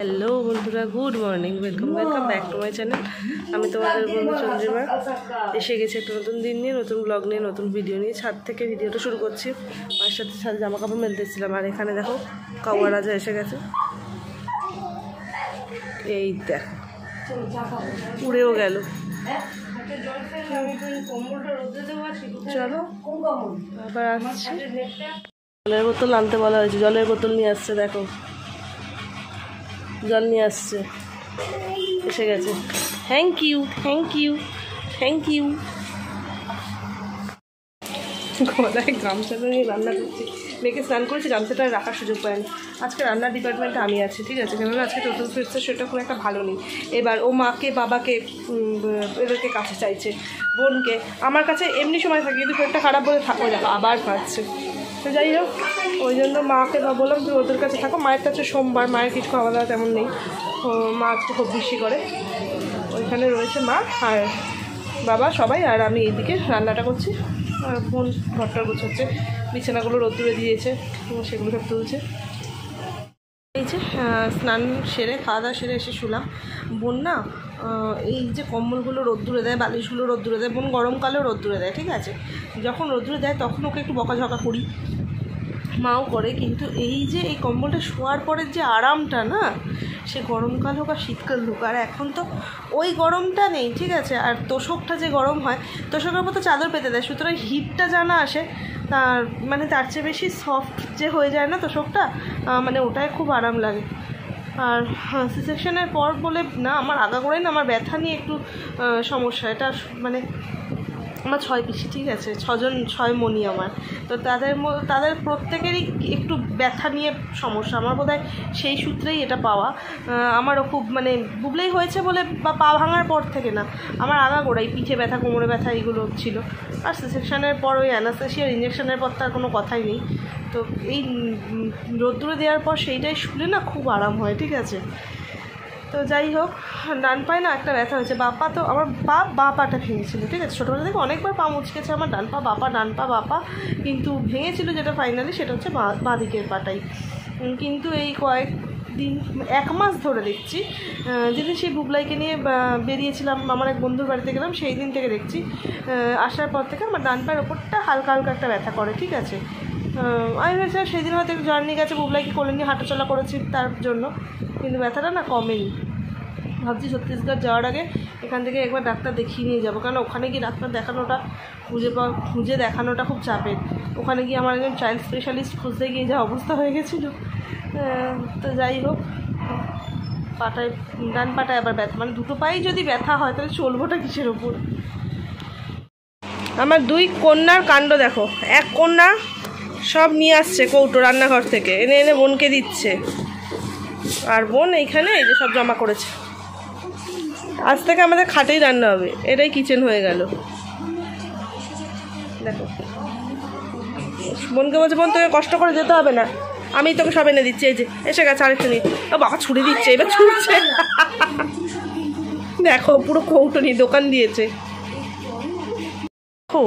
Hello বন্ধুরা, good morning, welcome back to my channel. আমি তোমাদের বন্ধু চন্দ্রিমা এসে গেছি একটা নতুন দিন নিয়ে, নতুন ব্লগ নিয়ে, নতুন ভিডিও নিয়ে। ছাদ থেকে ভিডিওটা শুরু করছি। মায়ের সাথে ছাদে জামা কাপড় মেলতে এসেছিলাম, আর এখানে দেখো কাওয়া রাজা এসে গেছে। এই দেখো উড়েও গেল। চলো আবার আসছি। জলের বোতল আনতে বলা হয়েছে, জলের বোতল নিয়ে আসছে। দেখো জল নিয়ে আসছে, এসে গেছে। Thank you, thank you, thank you. গলায় গামছাটা নিয়ে রান্না করছি। মেয়েকে স্নান করেছি, গামছাটা রাখার সুযোগ পাইনি। আজকে রান্নার ডিপার্টমেন্টে আমি আছি, ঠিক আছে? কেননা আজকে টোটাল ফিরছে, সেটা খুব একটা ভালো নেই। এবার ও মাকে বাবাকে এদেরকে কাছে চাইছে, বোনকে। আমার কাছে এমনি সময় থাকে, কিন্তু শরীরটা খারাপ বলে থাকো, দেখো আবার পাচ্ছে। তো যাই হোক, ওই জন্য মাকে বললাম তুমি ওদের কাছে থাকো। মায়ের কাছে সোমবার, মায়ের কিছু খাওয়া দাওয়া তেমন নেই। মা আজকে খুব বেশি করে। ওইখানে রয়েছে মা আর বাবা সবাই, আর আমি এইদিকে রান্নাটা করছি। আর বোন ঘরটার গোছাচ্ছে, বিছানাগুলো রোদ্দুরে দিয়েছে, সেগুলো সব তুলছে। এই যে স্নান সেরে খাওয়া দাওয়া সেরে এসে শুলাম। বোন না এই যে কম্বলগুলো রোদ্দুরে দেয়, বালিশগুলো রোদ্দুরে দেয়। বোন গরমকালেও রোদ্দুরে দেয়, ঠিক আছে? যখন রোদ্দুরে দেয় তখন ওকে একটু বকাঝকা করি, মাও করে। কিন্তু এই যে এই কম্বলটা শোয়ার পরের যে আরামটা না, সে গরমকাল হোক আর শীতকাল হোক। আর এখন তো ওই গরমটা নেই, ঠিক আছে? আর তোষকটা যে গরম হয়, তোষকের মতো চাদর পেতে দেয়, সুতরাং হিটটা জানা আসে। তার মানে তার চেয়ে বেশি সফট যে হয়ে যায় না তোষকটা, মানে ওটাই খুব আরাম লাগে। আর সি সেকশনের পর বলে না, আমার আগাগোড়াই না আমার ব্যথা নিয়ে একটু সমস্যা। এটা মানে আমার 6 পিসি, ঠিক আছে? 6 মনি আমার। তো তাদের প্রত্যেকেরই একটু ব্যথা নিয়ে সমস্যা। আমার বোধহয় সেই সূত্রেই এটা পাওয়া। আমারও খুব মানে বুবলেই হয়েছে বলে, বা পা ভাঙার পর থেকে না, আমার আগাগোড়াই পিঠে ব্যথা, কোমরে ব্যথা এগুলো ছিল। আর সি সেকশনের পর ওই অ্যানাস্থেশিয়ার ইঞ্জেকশনের পর তার কোনো কথাই নেই। তো এই রোদ্দুরে দেওয়ার পর সেইটাই শুলে না খুব আরাম হয়, ঠিক আছে? তো যাই হোক, ডান পায়ে না একটা ব্যথা হয়েছে। বাপা তো আমার বাঁ পাটা ভেঙেছিল, ঠিক আছে? ছোটোবেলা থেকে অনেকবার পা মুচকেছে আমার, ডান পা বাপা, ডান পা বাপা, কিন্তু ভেঙেছিল যেটা ফাইনালি, সেটা হচ্ছে বাঁ দিকের পাটাই। কিন্তু এই কয়েকদিন, 1 মাস ধরে দেখছি, যেদিন সেই বুবলাইকে নিয়ে বেরিয়েছিলাম, আমার এক বন্ধুর বাড়িতে গেলাম, সেই দিন থেকে দেখছি আসার পর থেকে আমার ডান পায়ের ওপরটা হালকা হালকা একটা ব্যথা করে, ঠিক আছে? আমি ভেবেছিলাম সেই দিন হয়তো একটু জার্নি গেছে, বুবলাইকে কোলে নিয়ে হাঁটাচলা করেছি তার জন্য, কিন্তু ব্যথাটা না কমেনি। ভাবছি ছত্তিশগড় যাওয়ার আগে এখান থেকে একবার ডাক্তার দেখিয়ে নিয়ে যাবো, কারণ ওখানে গিয়ে ডাক্তার দেখানোটা খুঁজে দেখানোটা খুব চাপের। ওখানে গিয়ে আমার একজন চাইল্ড স্পেশালিস্ট খুঁজতে গিয়ে যা অবস্থা হয়ে গেছিলো। তো যাই হোক, পাটায়, ডান পাটায় আবার ব্যথা, মানে দুটো পায়েই যদি ব্যথা হয় তাহলে চলবোটা কিসের ওপর? আমার 2 কন্যার কাণ্ড দেখো। এক কন্যা সব নিয়ে আসছে কৌটো রান্নাঘর থেকে, এনে এনে বোনকে দিচ্ছে। আর বোন এইখানে এই যে সব জমা করেছে। আজ থেকে আমাদের খাটেই রান্না হবে, এটাই কিচেন হয়ে গেল। দেখো, বোনকে বলছে বোন তোকে কষ্ট করে যেতে হবে না, আমি তোকে সব এনে দিচ্ছি। এই যে এসে গেছে আরেকটা নিয়ে। ও বাবা ছুড়ে দিচ্ছে, এবার ছুটছে। দেখো পুরো কৌটো নিয়ে দোকান দিয়েছে। ও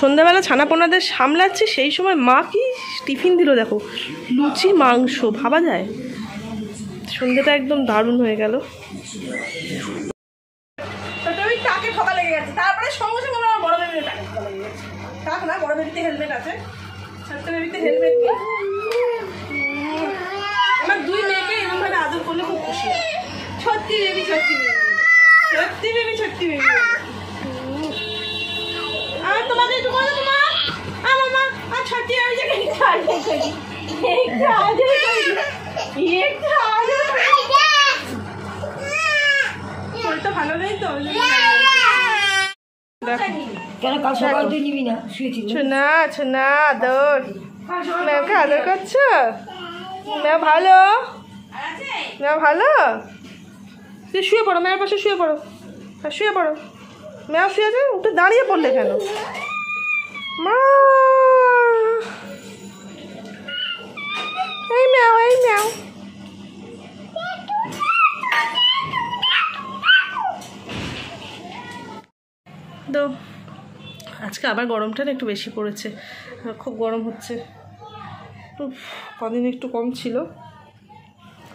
সন্ধ্যাবেলা ছানাপোনাদের সামলাচ্ছে, সেই সময় মা কি টিফিন দিল দেখো, লুচি মাংস, ভাবা যায়? সন্ধ্যাটা একদম দারুণ হয়ে গেল। টাকে ঠকা লেগে গেছে, তারপরে সঙ্গে সঙ্গে আমার বড় বেবির টাকে ঠকা লেগে গেছে। থাক না, বড় বেবিতে হেলমেট আছে, ছোট্ট বেবিতে হেলমেট নেই। আমার 2 মেয়েকে এরকম ভাবে আদর করলে খুব খুশি হয়। সত্যি বেবি, সত্যি বেবি, সত্যি বেবি, সত্যি বেবি। আর তোমাকে একটু করে দেবো মা, মামা আর সত্যি আমি যে একটু আগে করি, একটু আগে করি, একটু আগে করি। শরীরটা ভালো নেই তো, শোনা শোনা আদর, ম্যামকে আদর করছো? ম্যাম ভালো, ম্যাম ভালো। তুই শুয়ে পড়ো, ম্যামের পাশে শুয়ে পড়ো, হ্যাঁ শুয়ে পড়ো। ম্যাম শুয়ে আছে, উঠে দাঁড়িয়ে পড়লে কেন? মা এই ম্যাও, এই ম্যাও। তো আজকে আবার গরমটা না একটু বেশি পড়েছে, খুব গরম হচ্ছে। কদিন একটু কম ছিল,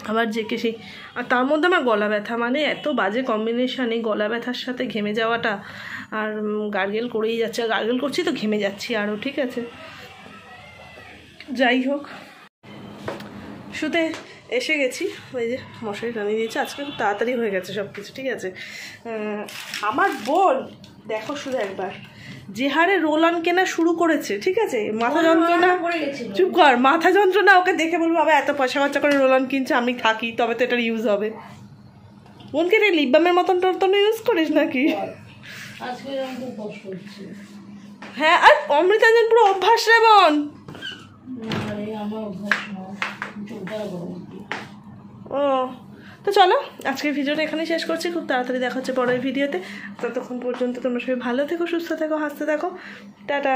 আবার জেকে সেই, আর তার মধ্যে আমার গলা ব্যথা, মানে এত বাজে কম্বিনেশান এই গলা ব্যথার সাথে ঘেমে যাওয়াটা, আর গার্গেল করেই যাচ্ছে, গার্গেল করছি তো ঘেমে যাচ্ছি আরও, ঠিক আছে। যাই হোক, শুতে এসে গেছি, ওই যে মশারি টানিয়ে দিয়েছে, আজকে খুব তাড়াতাড়ি হয়ে গেছে সব কিছু, ঠিক আছে। আমার বোন দেখো শুধু একবার যে হারে রোল অন কেনা শুরু করেছে, ঠিক আছে, মাথা যন্ত্রণা, চুপ কর, মাথা যন্ত্রণা, ওকে দেখে বলবো বাবা এত পয়সা খরচা করে রোল অন কিনছে, আমি থাকি তবে তো এটার ইউজ হবে। বোনকে রে লিপ বামের মতন টর্তন ইউজ করিস নাকি? হ্যাঁ, আর অমৃতাঞ্জন পুরো অভ্যাস রে বোন। ও তো চলো, আজকের ভিডিওটা এখানেই শেষ করছি, খুব তাড়াতাড়ি দেখা হচ্ছে পরের ভিডিওতে। ততক্ষণ পর্যন্ত তোমরা সবাই ভালো থেকো, সুস্থ থেকো, হাসতে থাকো, টাটা।